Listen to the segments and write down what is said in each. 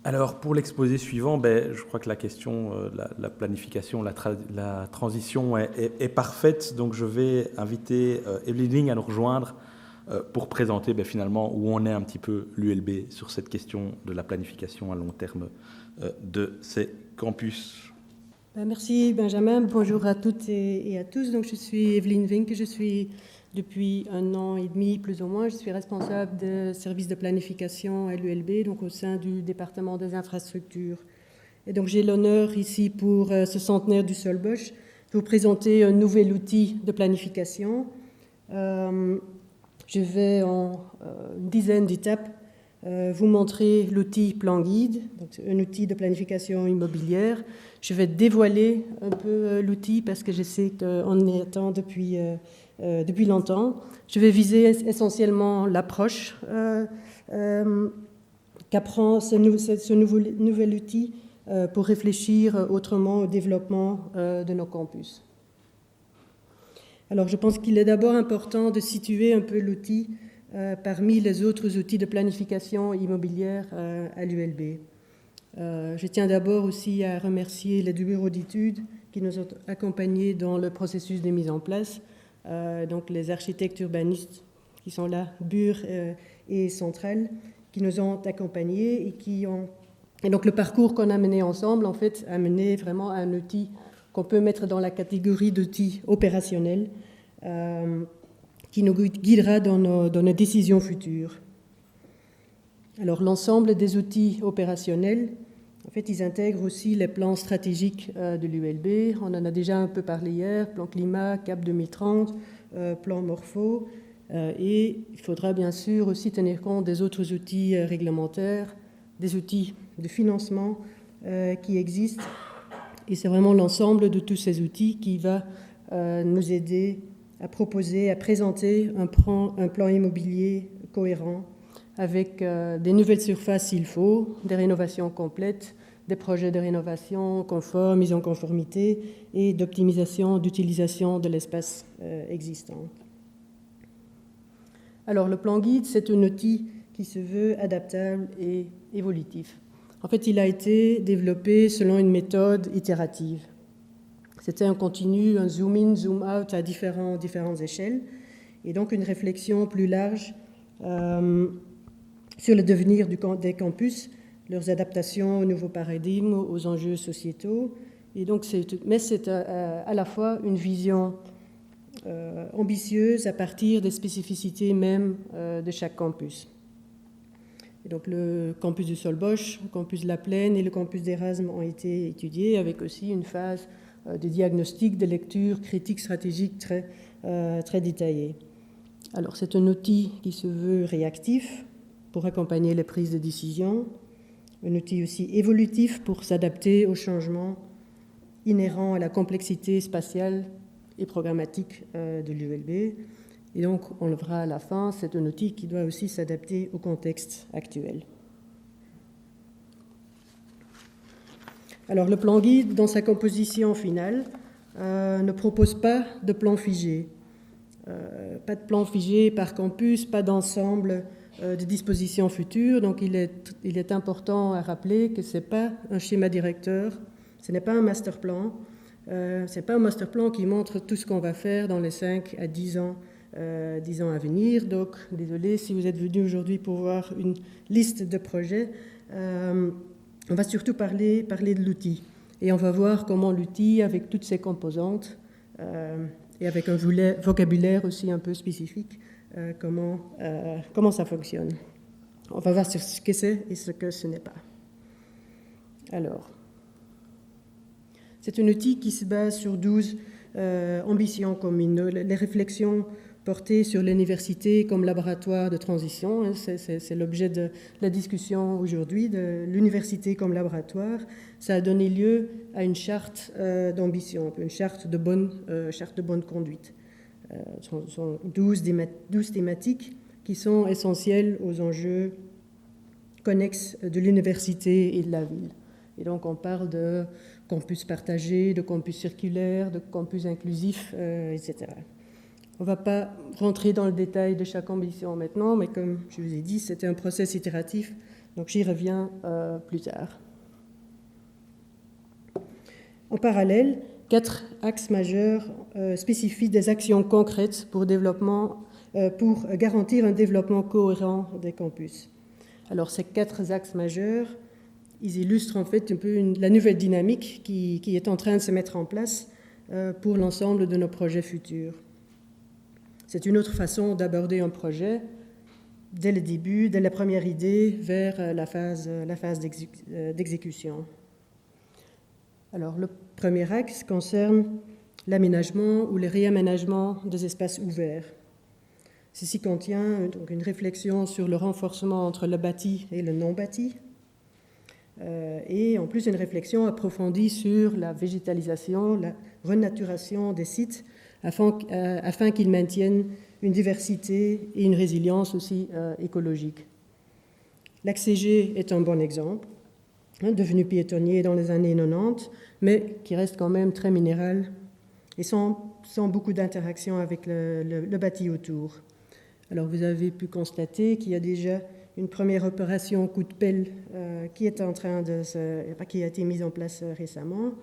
Alors, pour l'exposé suivant, je crois que la question, la planification, la transition est parfaite. Donc, je vais inviter Evelyne Ling à nous rejoindre pour présenter finalement où en est un petit peu l'ULB sur cette question de la planification à long terme de ces campus. Merci Benjamin, bonjour à toutes et à tous. Donc, je suis Evelyne Vink, je suis depuis 1 an et demi plus ou moins, je suis responsable de service de planification à l'ULB, donc au sein du département des infrastructures. Et donc j'ai l'honneur ici pour ce centenaire du Solbosch de vous présenter un nouvel outil de planification. Je vais en une dizaine d'étapes vous montrer l'outil Plan Guide, donc un outil de planification immobilière. Je vais dévoiler un peu l'outil parce que je sais qu'on y attend depuis longtemps. Je vais viser essentiellement l'approche qu'apprend ce nouvel outil pour réfléchir autrement au développement de nos campus. Alors, je pense qu'il est d'abord important de situer un peu l'outil parmi les autres outils de planification immobilière à l'ULB. Je tiens d'abord aussi à remercier les deux bureaux d'études qui nous ont accompagnés dans le processus de mise en place, donc les architectes urbanistes qui sont là, Bure et Centrale, qui nous ont accompagnés et donc le parcours qu'on a mené ensemble, en fait, a mené vraiment à un outil qu'on peut mettre dans la catégorie d'outils opérationnels qui nous guidera dans nos décisions futures. Alors, l'ensemble des outils opérationnels, en fait, ils intègrent aussi les plans stratégiques de l'ULB. On en a déjà un peu parlé hier, plan climat, CAP 2030, plan morpho. Et il faudra bien sûr aussi tenir compte des autres outils réglementaires, des outils de financement qui existent. Et c'est vraiment l'ensemble de tous ces outils qui va nous aider à proposer, à présenter un plan immobilier cohérent avec des nouvelles surfaces s'il faut, des rénovations complètes, des projets de rénovation conformes, mise en conformité et d'optimisation d'utilisation de l'espace existant. Alors, le plan guide, c'est un outil qui se veut adaptable et évolutif. En fait, il a été développé selon une méthode itérative. C'était un continu, un zoom-in, zoom-out à différentes échelles, et donc une réflexion plus large sur le devenir des campus, leurs adaptations aux nouveaux paradigmes, aux enjeux sociétaux. Et donc c'est à la fois une vision ambitieuse à partir des spécificités même de chaque campus. Et donc le campus du Solbosch, le campus de la Plaine et le campus d'Erasme ont été étudiés avec aussi une phase de diagnostic, de lecture critique stratégique très détaillée. Alors c'est un outil qui se veut réactif pour accompagner les prises de décision, un outil aussi évolutif pour s'adapter aux changements inhérents à la complexité spatiale et programmatique de l'ULB. Et donc, on le verra à la fin, c'est un outil qui doit aussi s'adapter au contexte actuel. Alors, le plan guide, dans sa composition finale, ne propose pas de plan figé. Pas de plan figé par campus, pas d'ensemble de dispositions futures. Donc, il est important à rappeler que ce n'est pas un schéma directeur, ce n'est pas un master plan. Ce n'est pas un master plan qui montre tout ce qu'on va faire dans les 5 à 10 ans à venir. Donc, désolé si vous êtes venus aujourd'hui pour voir une liste de projets. On va surtout parler de l'outil. Et on va voir comment l'outil, avec toutes ses composantes, et avec un vocabulaire aussi un peu spécifique, comment ça fonctionne. On va voir ce que c'est et ce que ce n'est pas. Alors, c'est un outil qui se base sur 12 ambitions communes. Les réflexions portées sur l'université comme laboratoire de transition, hein, c'est l'objet de la discussion aujourd'hui, de l'université comme laboratoire. Ça a donné lieu à une charte d'ambition, une charte de bonne conduite. Ce sont 12 thématiques qui sont essentielles aux enjeux connexes de l'université et de la ville. Et donc on parle de campus partagé, de campus circulaire, de campus inclusif, etc. On ne va pas rentrer dans le détail de chaque ambition maintenant, mais comme je vous ai dit, c'était un processus itératif. Donc j'y reviens plus tard. En parallèle, 4 axes majeurs spécifient des actions concrètes pour garantir un développement cohérent des campus. Alors ces 4 axes majeurs, ils illustrent en fait un peu la nouvelle dynamique qui est en train de se mettre en place pour l'ensemble de nos projets futurs. C'est une autre façon d'aborder un projet dès le début, dès la première idée, vers la phase d'exécution. Alors, le premier axe concerne l'aménagement ou le réaménagement des espaces ouverts. Ceci contient donc une réflexion sur le renforcement entre le bâti et le non-bâti, et en plus une réflexion approfondie sur la végétalisation, la renaturation des sites, afin qu'ils maintiennent une diversité et une résilience aussi écologique. L'axe G est un bon exemple, devenu piétonnier dans les années 90, mais qui reste quand même très minéral et sans beaucoup d'interaction avec le bâti autour. Alors vous avez pu constater qu'il y a déjà une première opération coup de pelle qui a été mise en place récemment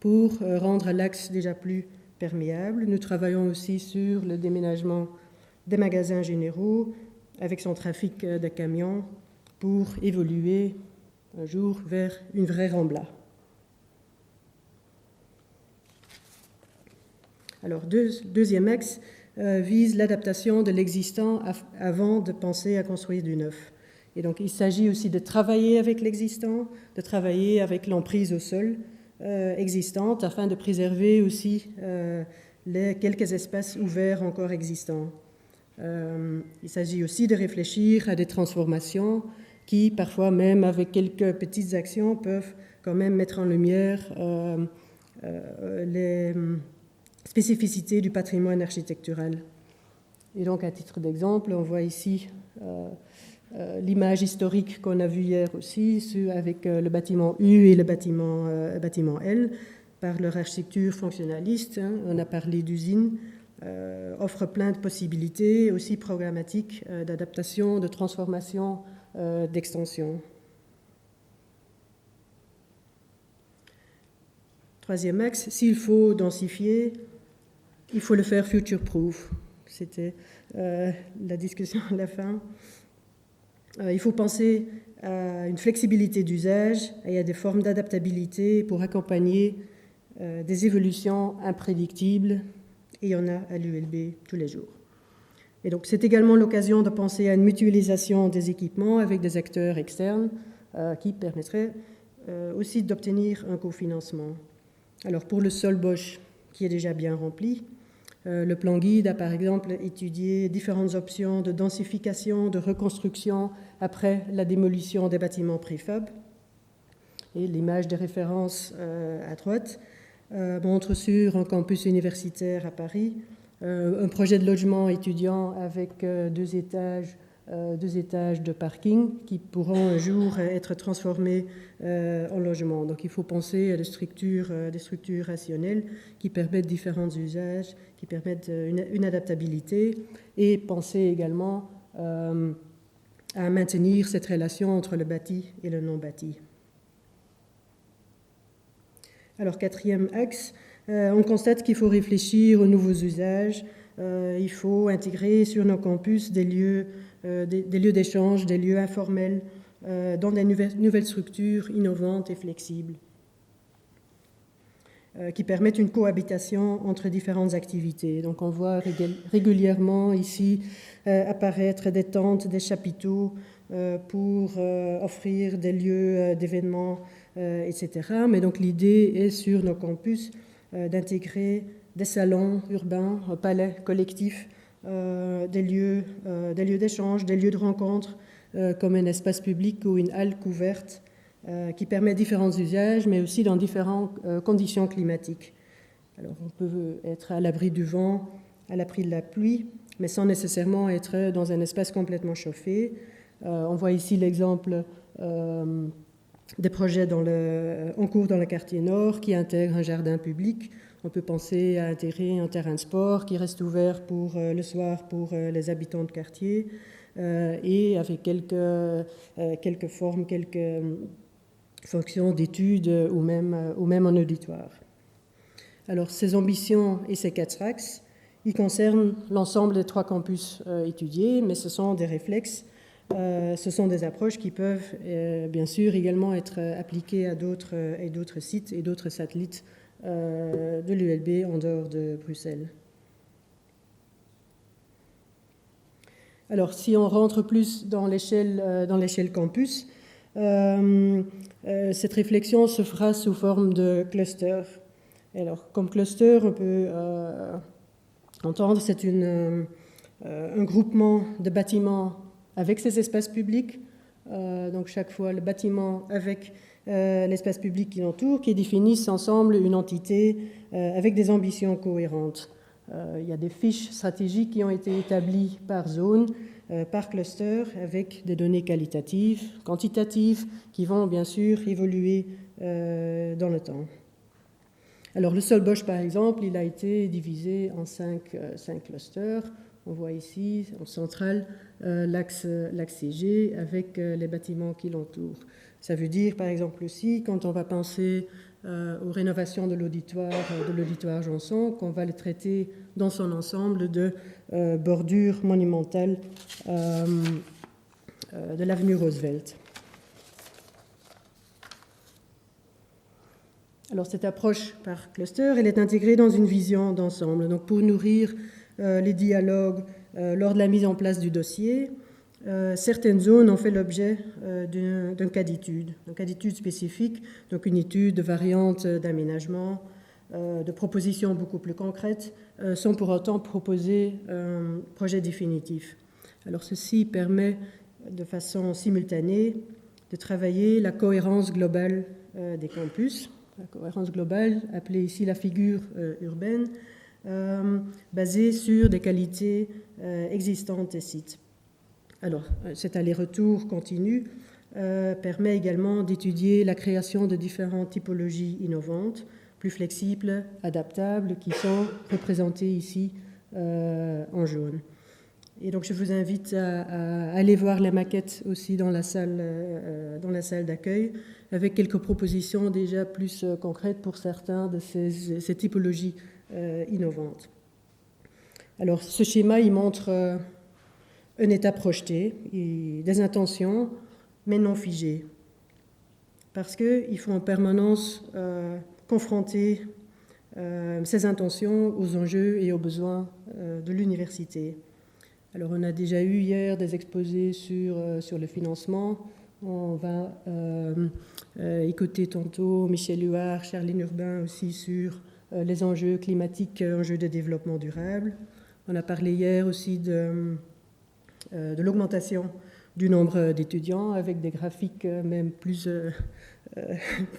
pour rendre l'axe déjà plus perméable. Nous travaillons aussi sur le déménagement des magasins généraux avec son trafic de camions pour évoluer un jour vers une vraie Rambla. Alors, deuxième axe vise l'adaptation de l'existant avant de penser à construire du neuf. Et donc, il s'agit aussi de travailler avec l'existant, de travailler avec l'emprise au sol existante afin de préserver aussi les quelques espaces ouverts encore existants. Il s'agit aussi de réfléchir à des transformations qui, parfois même avec quelques petites actions, peuvent quand même mettre en lumière les spécificités du patrimoine architectural. Et donc, à titre d'exemple, on voit ici l'image historique qu'on a vue hier aussi, avec le bâtiment U et le bâtiment L, par leur architecture fonctionnaliste. On a parlé d'usine, offre plein de possibilités, aussi programmatiques, d'adaptation, de transformation, d'extension. Troisième axe, s'il faut densifier, il faut le faire future-proof. C'était la discussion à la fin. Il faut penser à une flexibilité d'usage et à des formes d'adaptabilité pour accompagner des évolutions imprédictibles, et il y en a à l'ULB tous les jours. Et donc, c'est également l'occasion de penser à une mutualisation des équipements avec des acteurs externes qui permettraient aussi d'obtenir un cofinancement. Alors, pour le sol Bosch, qui est déjà bien rempli, le plan guide a par exemple étudié différentes options de densification, de reconstruction après la démolition des bâtiments préfab. Et l'image de référence à droite montre sur un campus universitaire à Paris un projet de logement étudiant avec 2 étages de parking qui pourront un jour être transformés en logement. Donc il faut penser à des structures rationnelles qui permettent différents usages, qui permettent une adaptabilité, et penser également à maintenir cette relation entre le bâti et le non-bâti. Alors, quatrième axe, on constate qu'il faut réfléchir aux nouveaux usages. Il faut intégrer sur nos campus des lieux d'échange, des lieux informels, dans des nouvelles structures innovantes et flexibles, qui permettent une cohabitation entre différentes activités. Donc, on voit régulièrement ici apparaître des tentes, des chapiteaux pour offrir des lieux d'événements, etc. Mais donc l'idée est sur nos campus d'intégrer des salons urbains, un palais collectif, des lieux d'échange, des lieux de rencontre, comme un espace public ou une halle couverte, qui permet différents usages, mais aussi dans différentes conditions climatiques. Alors on peut être à l'abri du vent, à l'abri de la pluie, mais sans nécessairement être dans un espace complètement chauffé. On voit ici l'exemple des projets en cours dans le quartier nord qui intègrent un jardin public. On peut penser à intégrer un terrain de sport qui reste ouvert le soir pour les habitants de quartier, et avec quelques formes, quelques fonctions d'études ou même en auditoire. Alors, ces ambitions et ces 4 axes, ils concernent l'ensemble des 3 campus étudiés, mais ce sont des réflexes, ce sont des approches qui peuvent bien sûr également être appliquées à d'autres sites et d'autres satellites de l'ULB en dehors de Bruxelles. Alors, si on rentre plus dans l'échelle campus, cette réflexion se fera sous forme de cluster. Alors, comme cluster, on peut entendre, c'est un groupement de bâtiments avec ces espaces publics. Donc, chaque fois, le bâtiment avec l'espace public qui l'entoure, qui définissent ensemble une entité avec des ambitions cohérentes. Il y a des fiches stratégiques qui ont été établies par zone, par cluster, avec des données qualitatives, quantitatives, qui vont bien sûr évoluer dans le temps. Alors le Solbosch, par exemple, il a été divisé en 5 clusters. On voit ici, en centrale, l'axe CG avec les bâtiments qui l'entourent. Ça veut dire, par exemple aussi, quand on va penser aux rénovations de l'auditoire Janson, qu'on va le traiter dans son ensemble de bordure monumentale de l'avenue Roosevelt. Alors cette approche par cluster, elle est intégrée dans une vision d'ensemble. Donc pour nourrir les dialogues lors de la mise en place du dossier, certaines zones ont fait l'objet d'un cas d'étude spécifique, donc une étude de variantes d'aménagement, de propositions beaucoup plus concrètes, sans pour autant proposer un projet définitif. Alors ceci permet de façon simultanée de travailler la cohérence globale des campus, la cohérence globale appelée ici la figure urbaine, basée sur des qualités existantes des sites. Alors, cet aller-retour continu permet également d'étudier la création de différentes typologies innovantes, plus flexibles, adaptables, qui sont représentées ici en jaune. Et donc, je vous invite à aller voir la maquette aussi dans la salle d'accueil, avec quelques propositions déjà plus concrètes pour certains de ces typologies innovantes. Alors, ce schéma, il montre un état projeté, et des intentions, mais non figées. Parce qu'il faut en permanence confronter ces intentions aux enjeux et aux besoins de l'université. Alors, on a déjà eu hier des exposés sur le financement. On va écouter tantôt Michel Huard, Charline Urbain aussi sur les enjeux climatiques, enjeux de développement durable. On a parlé hier aussi de l'augmentation du nombre d'étudiants avec des graphiques même plus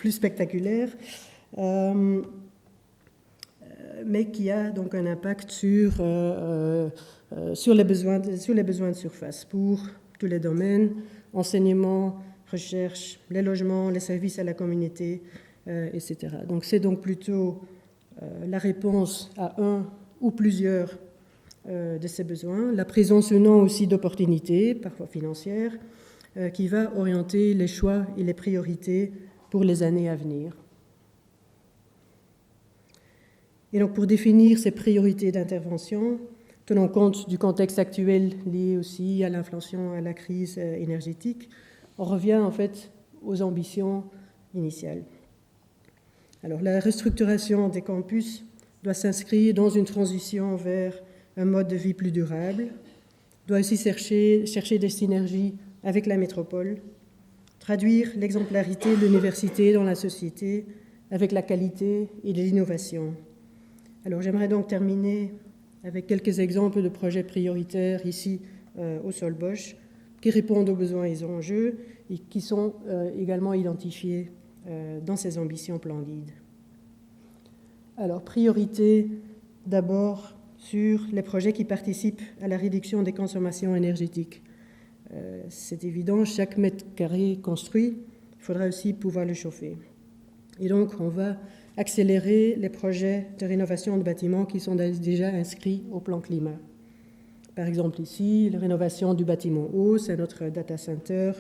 spectaculaires, mais qui a donc un impact sur les besoins de surface pour tous les domaines, enseignement, recherche, les logements, les services à la communauté, etc. Donc c'est donc plutôt la réponse à un ou plusieurs de ces besoins, la présence ou non aussi d'opportunités, parfois financières, qui va orienter les choix et les priorités pour les années à venir. Et donc pour définir ces priorités d'intervention, tenant compte du contexte actuel lié aussi à l'inflation, à la crise énergétique, on revient en fait aux ambitions initiales. Alors la restructuration des campus doit s'inscrire dans une transition vers un mode de vie plus durable, doit aussi chercher des synergies avec la métropole, traduire l'exemplarité de l'université dans la société avec la qualité et l'innovation. Alors j'aimerais donc terminer avec quelques exemples de projets prioritaires ici au Solbosch qui répondent aux besoins et aux enjeux et qui sont également identifiés dans ces ambitions plan guide. Alors priorité d'abord sur les projets qui participent à la réduction des consommations énergétiques. C'est évident, chaque mètre carré construit, il faudra aussi pouvoir le chauffer. Et donc, on va accélérer les projets de rénovation de bâtiments qui sont déjà inscrits au plan climat. Par exemple ici, la rénovation du bâtiment haut, c'est notre data center,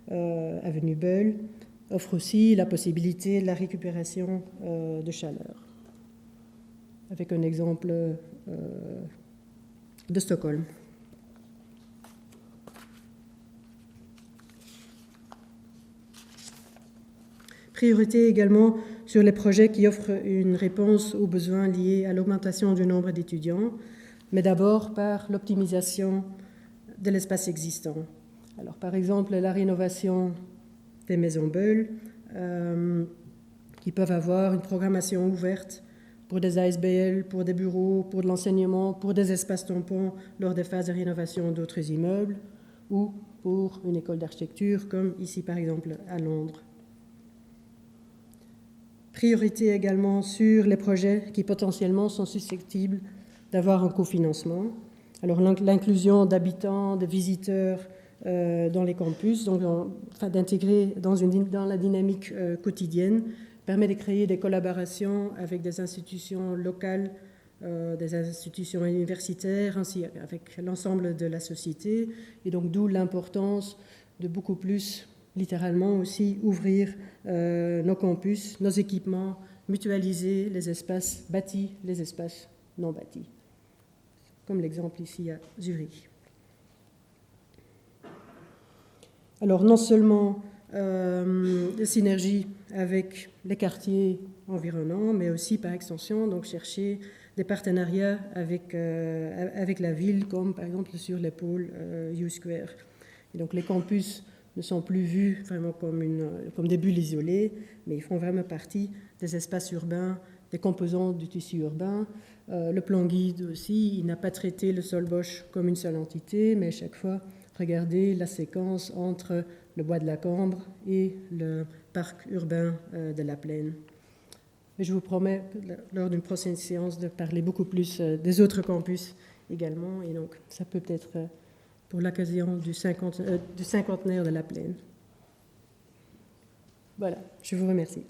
avenue Beul, offre aussi la possibilité de la récupération de chaleur. Avec un exemple de Stockholm. Priorité également sur les projets qui offrent une réponse aux besoins liés à l'augmentation du nombre d'étudiants, mais d'abord par l'optimisation de l'espace existant. Alors, par exemple, la rénovation des maisons Beul, qui peuvent avoir une programmation ouverte pour des ASBL, pour des bureaux, pour de l'enseignement, pour des espaces tampons lors des phases de rénovation d'autres immeubles, ou pour une école d'architecture, comme ici par exemple à Londres. Priorité également sur les projets qui potentiellement sont susceptibles d'avoir un cofinancement. Alors l'inclusion d'habitants, de visiteurs dans les campus, donc d'intégrer dans la dynamique quotidienne, permet de créer des collaborations avec des institutions locales, des institutions universitaires, ainsi avec l'ensemble de la société, et donc d'où l'importance de beaucoup plus, littéralement aussi, ouvrir nos campus, nos équipements, mutualiser les espaces bâtis, les espaces non bâtis, comme l'exemple ici à Zurich. Alors non seulement de synergie avec les quartiers environnants, mais aussi par extension, donc chercher des partenariats avec la ville, comme par exemple sur les pôles U-Square. Et donc les campus ne sont plus vus vraiment comme des bulles isolées, mais ils font vraiment partie des espaces urbains, des composants du tissu urbain. Le plan guide aussi, il n'a pas traité le Soll-Bosch comme une seule entité, mais à chaque fois, regardez la séquence entre le bois de la Cambre et le parc urbain de la Plaine. Et je vous promets, lors d'une prochaine séance, de parler beaucoup plus des autres campus également, et donc ça peut être pour l'occasion du cinquantenaire de la Plaine. Voilà, je vous remercie.